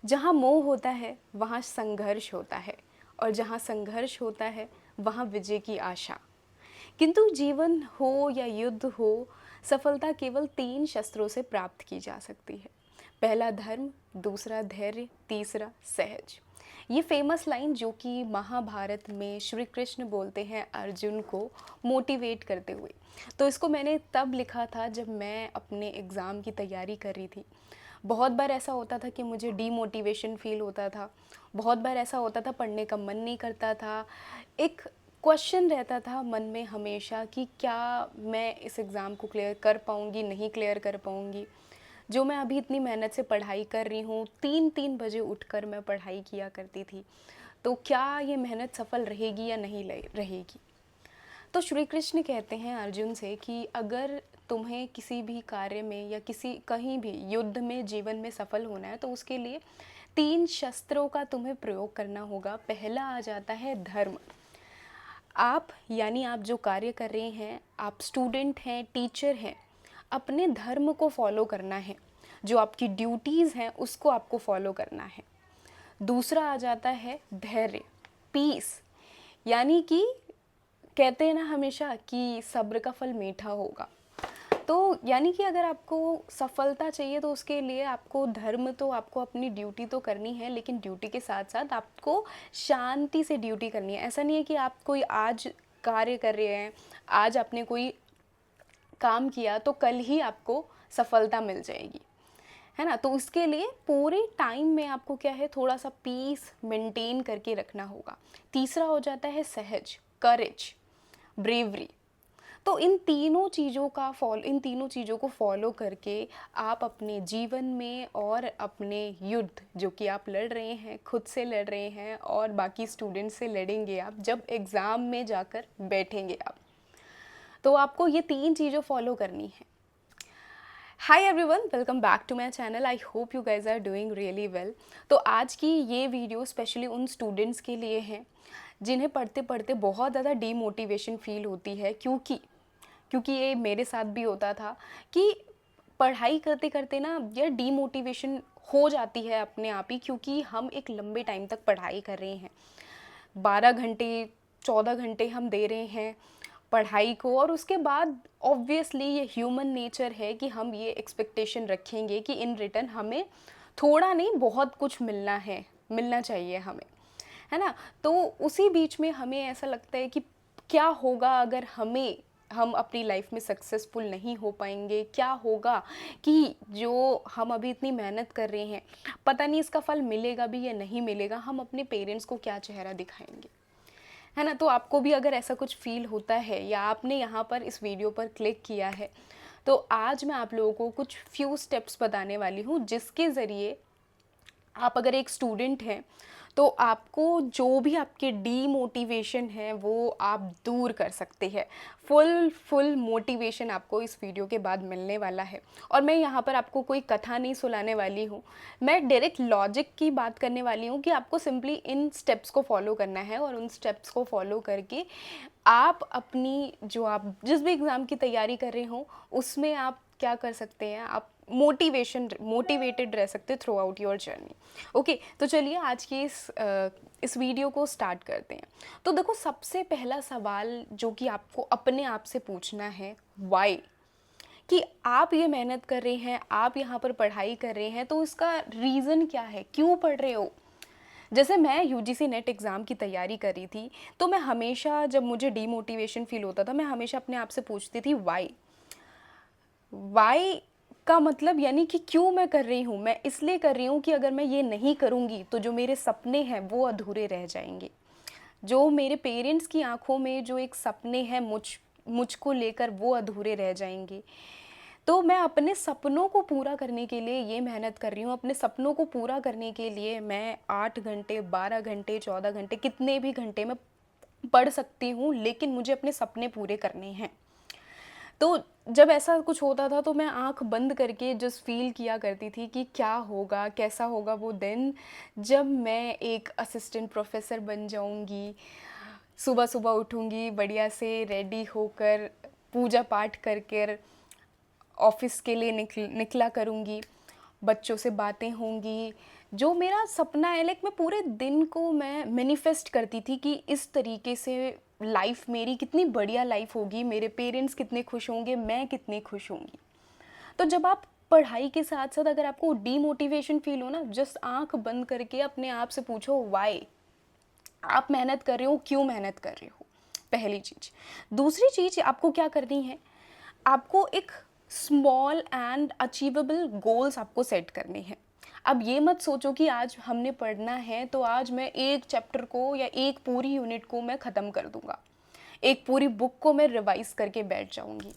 जहाँ मोह होता है वहाँ संघर्ष होता है, और जहाँ संघर्ष होता है वहाँ विजय की आशा। किंतु जीवन हो या युद्ध हो, सफलता केवल 3 शस्त्रों से प्राप्त की जा सकती है। पहला धर्म, दूसरा धैर्य, तीसरा सहज। ये फेमस लाइन जो कि महाभारत में श्री कृष्ण बोलते हैं अर्जुन को मोटिवेट करते हुए। तो इसको मैंने तब लिखा था जब मैं अपने एग्ज़ाम की तैयारी कर रही थी। बहुत बार ऐसा होता था कि मुझे डीमोटिवेशन फ़ील होता था। बहुत बार ऐसा होता था पढ़ने का मन नहीं करता था। एक क्वेश्चन रहता था मन में हमेशा कि क्या मैं इस एग्ज़ाम को क्लियर कर पाऊँगी, नहीं क्लियर कर पाऊँगी। जो मैं अभी इतनी मेहनत से पढ़ाई कर रही हूँ, 3-3 बजे उठकर मैं पढ़ाई किया करती थी, तो क्या ये मेहनत सफल रहेगी या नहीं रहेगी। तो श्री कृष्ण कहते हैं अर्जुन से कि अगर तुम्हें किसी भी कार्य में या किसी कहीं भी युद्ध में जीवन में सफल होना है तो उसके लिए 3 शस्त्रों का तुम्हें प्रयोग करना होगा। पहला आ जाता है धर्म। आप यानी आप जो कार्य कर रहे हैं, आप स्टूडेंट हैं, टीचर हैं, अपने धर्म को फॉलो करना है। जो आपकी ड्यूटीज़ हैं उसको आपको फॉलो करना है। दूसरा आ जाता है धैर्य, पीस, यानी कि कहते हैं ना हमेशा कि सब्र का फल मीठा होगा। तो यानी कि अगर आपको सफलता चाहिए तो उसके लिए आपको धर्म तो आपको अपनी ड्यूटी तो करनी है, लेकिन ड्यूटी के साथ साथ आपको शांति से ड्यूटी करनी है। ऐसा नहीं है कि आप कोई आज कार्य कर रहे हैं, आज आपने कोई काम किया तो कल ही आपको सफलता मिल जाएगी, है ना। तो उसके लिए पूरे टाइम में आपको क्या है, थोड़ा सा पीस मेंटेन करके रखना होगा। तीसरा हो जाता है सहज, करेज, ब्रेवरी। तो इन तीनों चीज़ों को फॉलो करके आप अपने जीवन में और अपने युद्ध जो कि आप लड़ रहे हैं, खुद से लड़ रहे हैं और बाकी स्टूडेंट्स से लड़ेंगे आप जब एग्ज़ाम में जाकर बैठेंगे आप, तो आपको ये 3 चीज़ें फॉलो करनी है। Hi everyone, welcome back to my channel. I hope you guys are doing really well. तो आज की ये वीडियो स्पेशली उन स्टूडेंट्स के लिए है जिन्हें पढ़ते पढ़ते बहुत ज़्यादा डीमोटिवेशन फील होती है, क्योंकि ये मेरे साथ भी होता था कि पढ़ाई करते करते ना ये डीमोटिवेशन हो जाती है अपने आप ही, क्योंकि हम एक लंबे टाइम तक पढ़ाई कर रहे हैं। 12 घंटे, 14 घंटे हम दे रहे हैं पढ़ाई को, और उसके बाद ऑब्वियसली ये ह्यूमन नेचर है कि हम ये एक्सपेक्टेशन रखेंगे कि इन रिटर्न हमें थोड़ा नहीं बहुत कुछ मिलना चाहिए हमें, है ना। तो उसी बीच में हमें ऐसा लगता है कि क्या होगा अगर हम अपनी लाइफ में सक्सेसफुल नहीं हो पाएंगे, क्या होगा कि जो हम अभी इतनी मेहनत कर रहे हैं पता नहीं इसका फल मिलेगा भी या नहीं मिलेगा, हम अपने पेरेंट्स को क्या चेहरा दिखाएंगे, है ना। तो आपको भी अगर ऐसा कुछ फील होता है या आपने यहाँ पर इस वीडियो पर क्लिक किया है, तो आज मैं आप लोगों को कुछ फ्यू स्टेप्स बताने वाली हूँ जिसके ज़रिए आप अगर एक स्टूडेंट हैं तो आपको जो भी आपके डीमोटिवेशन है वो आप दूर कर सकते हैं। फुल मोटिवेशन आपको इस वीडियो के बाद मिलने वाला है। और मैं यहाँ पर आपको कोई कथा नहीं सुनाने वाली हूँ, मैं डायरेक्ट लॉजिक की बात करने वाली हूँ कि आपको सिंपली इन स्टेप्स को फॉलो करना है, और उन स्टेप्स को फॉलो करके आप अपनी जो आप जिस भी एग्ज़ाम की तैयारी कर रहे हो उसमें आप क्या कर सकते हैं, आप मोटिवेटेड रह सकते through out your journey. Okay, तो चलिए आज की इस वीडियो को स्टार्ट करते हैं। तो देखो, सबसे पहला सवाल जो कि आपको अपने आप से पूछना है, वाई, कि आप ये मेहनत कर रहे हैं, आप यहाँ पर पढ़ाई कर रहे हैं, तो इसका रीज़न क्या है, क्यों पढ़ रहे हो। जैसे मैं यूजीसी नेट एग्ज़ाम की तैयारी कर रही थी तो मैं हमेशा जब मुझे डीमोटिवेशन फील होता था मैं हमेशा अपने आप से पूछती थी वाई का मतलब यानी कि क्यों मैं कर रही हूँ। मैं इसलिए कर रही हूँ कि अगर मैं ये नहीं करूँगी तो जो मेरे सपने हैं वो अधूरे रह जाएंगे। जो मेरे पेरेंट्स की आंखों में जो एक सपने हैं मुझको लेकर, वो अधूरे रह जाएंगे। तो मैं अपने सपनों को पूरा करने के लिए ये मेहनत कर रही हूँ। अपने सपनों को पूरा करने के लिए मैं 8 घंटे, 12 घंटे, 14 घंटे, कितने भी घंटे मैं पढ़ सकती हूँ, लेकिन मुझे अपने सपने पूरे करने हैं। तो जब ऐसा कुछ होता था तो मैं आंख बंद करके जस्ट फील किया करती थी कि क्या होगा, कैसा होगा वो दिन जब मैं एक असिस्टेंट प्रोफेसर बन जाऊंगी। सुबह सुबह उठूंगी बढ़िया से रेडी होकर, पूजा पाठ कर कर ऑफिस के लिए निकला करूंगी, बच्चों से बातें होंगी, जो मेरा सपना है, लाइक मैं पूरे दिन को मैं मैनिफेस्ट करती थी कि इस तरीके से लाइफ मेरी कितनी बढ़िया लाइफ होगी, मेरे पेरेंट्स कितने खुश होंगे, मैं कितनी खुश होंगी। तो जब आप पढ़ाई के साथ साथ अगर आपको डीमोटिवेशन फील हो ना, जस्ट आंख बंद करके अपने आप से पूछो वाई आप मेहनत कर रहे हो, क्यों मेहनत कर रहे हो, पहली चीज़। दूसरी चीज़ आपको क्या करनी है, आपको एक स्मॉल एंड अचीवेबल गोल्स आपको सेट करने हैं। अब ये मत सोचो कि आज हमने पढ़ना है तो आज मैं एक चैप्टर को या एक पूरी यूनिट को मैं ख़त्म कर दूंगा, एक पूरी बुक को मैं रिवाइज करके बैठ जाऊंगी।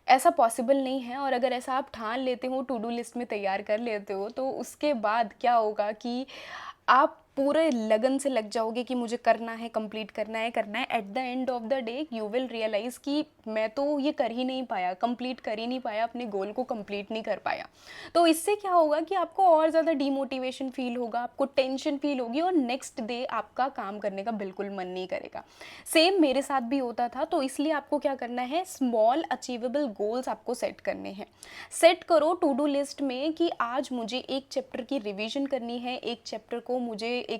ऐसा पॉसिबल नहीं है। और अगर ऐसा आप ठान लेते हो, टू डू लिस्ट में तैयार कर लेते हो, तो उसके बाद क्या होगा कि आप पूरे लगन से लग जाओगे कि मुझे करना है, कंप्लीट करना है, करना है। At the end of the day you will realize कि मैं तो ये कर ही नहीं पाया, कंप्लीट कर ही नहीं पाया, अपने गोल को कंप्लीट नहीं कर पाया। तो इससे क्या होगा कि आपको और ज़्यादा डीमोटिवेशन फील होगा, आपको टेंशन फील होगी और नेक्स्ट डे आपका काम करने का बिल्कुल मन नहीं करेगा। सेम मेरे साथ भी होता था। तो इसलिए आपको क्या करना है, स्मॉल अचीवेबल गोल्स आपको सेट करने हैं। सेट करो टू डू लिस्ट में कि आज मुझे एक चैप्टर की रिवीजन करनी है, एक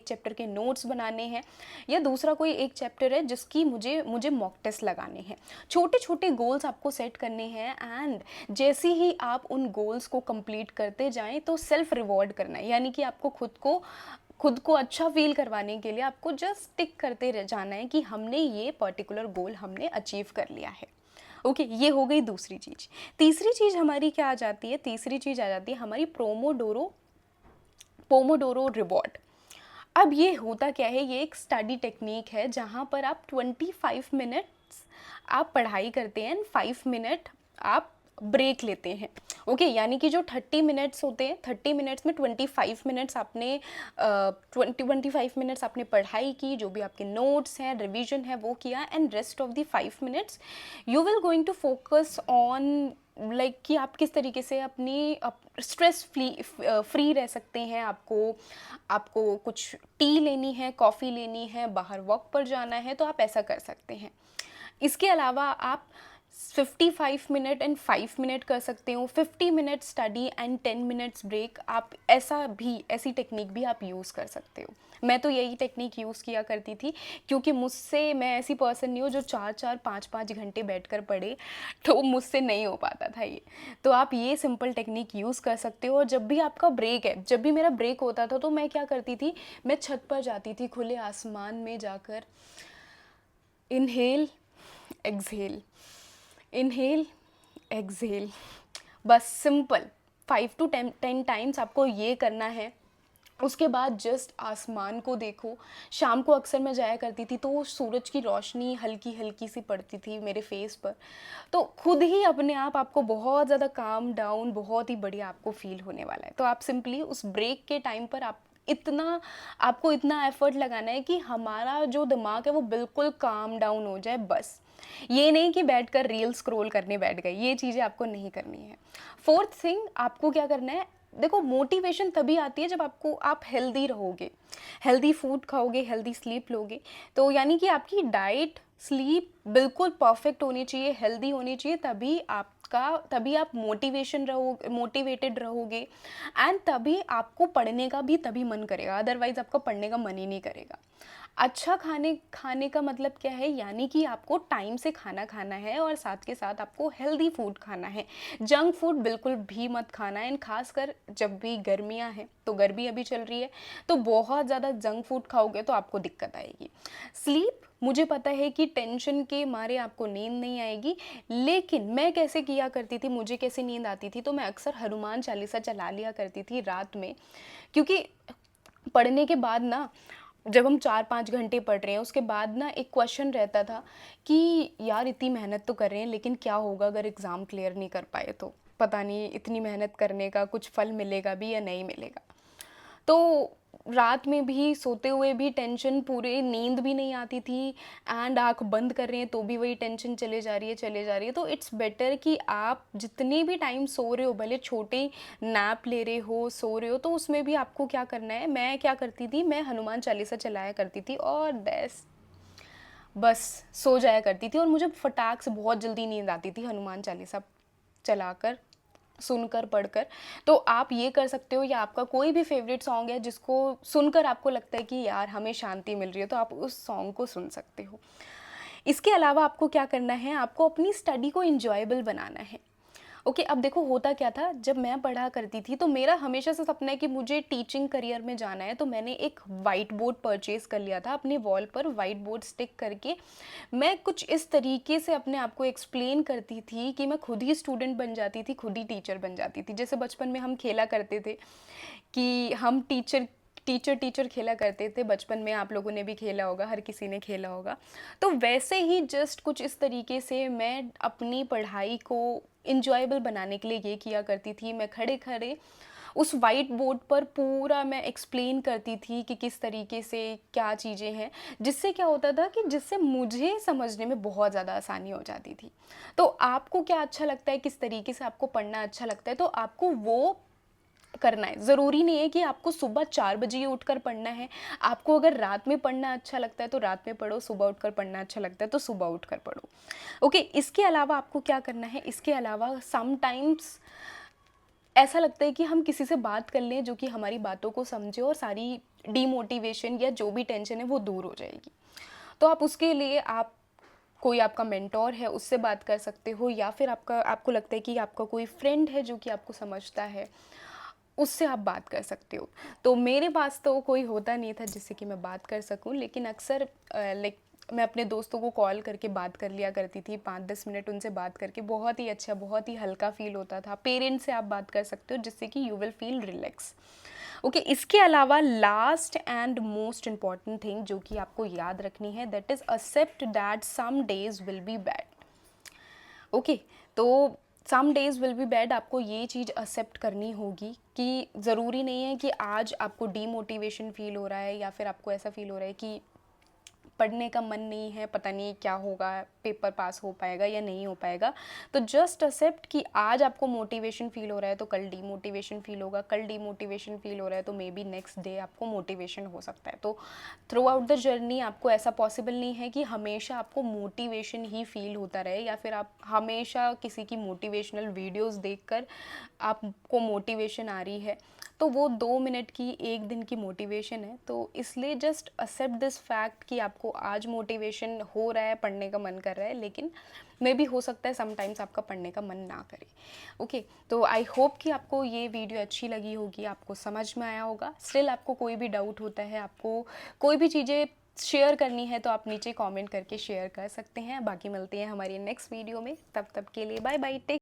चैप्टर के नोट्स बनाने हैं, या दूसरा कोई एक चैप्टर है जिसकी मुझे मुझे मॉक टेस्ट लगाने हैं। छोटे छोटे गोल्स आपको सेट करने हैं एंड जैसे ही आप उन गोल्स को कंप्लीट करते जाएं तो सेल्फ रिवॉर्ड करना है। यानी कि आपको खुद को अच्छा फील करवाने के लिए आपको जस्ट टिक करते रह जाना है कि हमने ये पर्टिकुलर गोल हमने अचीव कर लिया है। ओके, ये हो गई दूसरी चीज़। तीसरी चीज़ हमारी क्या आ जाती है, तीसरी चीज़ आ जाती है हमारी पोमोडोरो रिवॉर्ड। अब ये होता क्या है, ये एक स्टडी टेक्निक है जहाँ पर आप 25 मिनट्स आप पढ़ाई करते हैं एंड 5 मिनट आप ब्रेक लेते हैं। ओके, यानी कि जो 30 मिनट्स होते हैं, 30 मिनट्स में 25 मिनट्स आपने 25 मिनट्स आपने पढ़ाई की, जो भी आपके नोट्स हैं, रिवीजन है वो किया, and rest of the 5 minutes you will going to focus on like कि आप किस तरीके से अपनी स्ट्रेस फ्री रह सकते हैं। आपको कुछ टी लेनी है, कॉफ़ी लेनी है, बाहर वॉक पर जाना है, तो आप ऐसा कर सकते हैं। इसके अलावा आप 55 मिनट एंड 5 मिनट कर सकते हो, 50 minute study and 10 minutes break. आप ऐसी टेक्निक भी आप यूज़ कर सकते हो। मैं तो यही टेक्निक यूज़ किया करती थी, क्योंकि मैं ऐसी पर्सन नहीं हूँ जो 4-4 5-5 घंटे बैठकर पढ़े, तो मुझसे नहीं हो पाता था ये। तो आप ये सिंपल टेक्निक यूज़ कर सकते हो। और जब भी आपका ब्रेक है, जब भी मेरा ब्रेक होता था तो मैं क्या करती थी, मैं छत पर जाती थी, खुले आसमान में जाकर इनहेल एक्सहेल, इनहेल एक्सहेल, बस सिंपल 5 to 10 टाइम्स आपको ये करना है। उसके बाद जस्ट आसमान को देखो। शाम को अक्सर मैं जाया करती थी तो सूरज की रोशनी हल्की हल्की सी पड़ती थी मेरे फेस पर, तो खुद ही अपने आप आपको बहुत ज़्यादा काम डाउन, बहुत ही बढ़िया आपको फील होने वाला है। तो आप सिंपली उस ब्रेक के टाइम पर आपको इतना एफर्ट लगाना है कि हमारा जो दिमाग है वो बिल्कुल काम डाउन हो जाए। बस ये नहीं कि बैठकर रील स्क्रॉल करने बैठ गए, ये चीज़ें आपको नहीं करनी है। फोर्थ थिंग आपको क्या करना है, देखो मोटिवेशन तभी आती है जब आप हेल्दी रहोगे, हेल्दी फूड खाओगे, हेल्दी स्लीप लोगे। तो यानी कि आपकी डाइट, स्लीप बिल्कुल परफेक्ट होनी चाहिए, हेल्दी होनी चाहिए, तभी आप मोटिवेटेड रहोगे एंड तभी आपको पढ़ने का भी तभी मन करेगा, अदरवाइज आपका पढ़ने का मन ही नहीं करेगा। अच्छा खाने का मतलब क्या है, यानी कि आपको टाइम से खाना खाना है और साथ के साथ आपको हेल्दी फूड खाना है। जंक फूड बिल्कुल भी मत खाना है। एंड खासकर जब भी गर्मियां हैं, तो गर्मी अभी चल रही है, तो बहुत ज़्यादा जंक फूड खाओगे तो आपको दिक्कत आएगी। स्लीप, मुझे पता है कि टेंशन के मारे आपको नींद नहीं आएगी, लेकिन मैं कैसे किया करती थी, मुझे कैसे नींद आती थी, तो मैं अक्सर हनुमान चालीसा चला लिया करती थी रात में। क्योंकि पढ़ने के बाद ना, जब हम 4-5 घंटे पढ़ रहे हैं उसके बाद ना एक क्वेश्चन रहता था कि यार इतनी मेहनत तो कर रहे हैं, लेकिन क्या होगा अगर एग्ज़ाम क्लियर नहीं कर पाए, तो पता नहीं इतनी मेहनत करने का कुछ फल मिलेगा भी या नहीं मिलेगा। तो रात में भी सोते हुए भी टेंशन, पूरे नींद भी नहीं आती थी एंड आँख बंद कर रहे हैं तो भी वही टेंशन चले जा रही है। तो इट्स बेटर कि आप जितने भी टाइम सो रहे हो, भले छोटे नैप ले रहे हो, सो रहे हो, तो उसमें भी आपको क्या करना है, मैं क्या करती थी, मैं हनुमान चालीसा चलाया करती थी और बस सो जाया करती थी। और मुझे फटाक से बहुत जल्दी नींद आती थी हनुमान चालीसा चलाकर सुनकर पढ़कर। तो आप ये कर सकते हो, या आपका कोई भी फेवरेट सॉन्ग है जिसको सुनकर आपको लगता है कि यार हमें शांति मिल रही है, तो आप उस सॉन्ग को सुन सकते हो। इसके अलावा आपको क्या करना है, आपको अपनी स्टडी को इंजॉयबल बनाना है। ओके, अब देखो होता क्या था, जब मैं पढ़ा करती थी तो मेरा हमेशा से सपना है कि मुझे टीचिंग करियर में जाना है। तो मैंने एक वाइट बोर्ड परचेज़ कर लिया था, अपने वॉल पर वाइट बोर्ड स्टिक करके मैं कुछ इस तरीके से अपने आप को एक्सप्लेन करती थी कि मैं खुद ही स्टूडेंट बन जाती थी, खुद ही टीचर बन जाती थी। जैसे बचपन में हम खेला करते थे कि हम टीचर टीचर टीचर खेला करते थे, बचपन में आप लोगों ने भी खेला होगा, हर किसी ने खेला होगा। तो वैसे ही जस्ट कुछ इस तरीके से मैं अपनी पढ़ाई को इंजॉयबल बनाने के लिए ये किया करती थी। मैं खड़े खड़े उस वाइट बोर्ड पर पूरा मैं एक्सप्लेन करती थी कि किस तरीके से क्या चीज़ें हैं, जिससे क्या होता था कि जिससे मुझे समझने में बहुत ज़्यादा आसानी हो जाती थी। तो आपको क्या अच्छा लगता है, किस तरीके से आपको पढ़ना अच्छा लगता है, तो आपको वो करना है। ज़रूरी नहीं है कि आपको सुबह 4 बजे ही उठकर पढ़ना है। आपको अगर रात में पढ़ना अच्छा लगता है तो रात में पढ़ो, सुबह उठकर पढ़ना अच्छा लगता है तो सुबह उठकर पढ़ो। ओके, इसके अलावा आपको क्या करना है, इसके अलावा समटाइम्स ऐसा लगता है कि हम किसी से बात कर लें जो कि हमारी बातों को समझे और सारी डीमोटिवेशन या जो भी टेंशन है वो दूर हो जाएगी। तो आप उसके लिए आप कोई आपका मेंटोर है उससे बात कर सकते हो, या फिर आपको लगता है कि आपका कोई फ्रेंड है जो कि आपको समझता है, उससे आप बात कर सकते हो। तो मेरे पास तो कोई होता नहीं था जिससे कि मैं बात कर सकूं, लेकिन अक्सर लाइक मैं अपने दोस्तों को कॉल करके बात कर लिया करती थी, 5-10 मिनट उनसे बात करके बहुत ही अच्छा, बहुत ही हल्का फ़ील होता था। पेरेंट्स से आप बात कर सकते हो जिससे कि you will feel relax. Okay, इसके अलावा last and most important thing जो कि आपको याद रखनी है, that is accept that some days will be bad. Okay, तो some days will be bad, आपको ये चीज़ एक्सेप्ट करनी होगी कि ज़रूरी नहीं है कि आज आपको डीमोटिवेशन फ़ील हो रहा है या फिर आपको ऐसा फ़ील हो रहा है कि पढ़ने का मन नहीं है, पता नहीं क्या होगा, पेपर पास हो पाएगा या नहीं हो पाएगा। तो जस्ट एक्सेप्ट कि आज आपको मोटिवेशन फ़ील हो रहा है तो कल डीमोटिवेशन फ़ील होगा, कल डीमोटिवेशन फ़ील हो रहा है तो मे बी नेक्स्ट डे आपको मोटिवेशन हो सकता है। तो थ्रू आउट द जर्नी आपको ऐसा पॉसिबल नहीं है कि हमेशा आपको मोटिवेशन ही फ़ील होता रहे, या फिर आप हमेशा किसी की मोटिवेशनल वीडियोज़ देखकर आपको मोटिवेशन आ रही है। तो वो 2 मिनट की, 1 दिन की मोटिवेशन है। तो इसलिए जस्ट एक्सेप्ट दिस फैक्ट कि आपको आज मोटिवेशन हो रहा है, पढ़ने का मन कर रहा है, लेकिन मे बी हो सकता है समटाइम्स आपका पढ़ने का मन ना करे। ओके, तो आई होप कि आपको ये वीडियो अच्छी लगी होगी, आपको समझ में आया होगा। स्टिल आपको कोई भी डाउट होता है, आपको कोई भी चीज़ें शेयर करनी है तो आप नीचे कमेंट करके शेयर कर सकते हैं। बाकी मिलते हैं हमारी नेक्स्ट वीडियो में, तब तक के लिए बाय बाय, टेक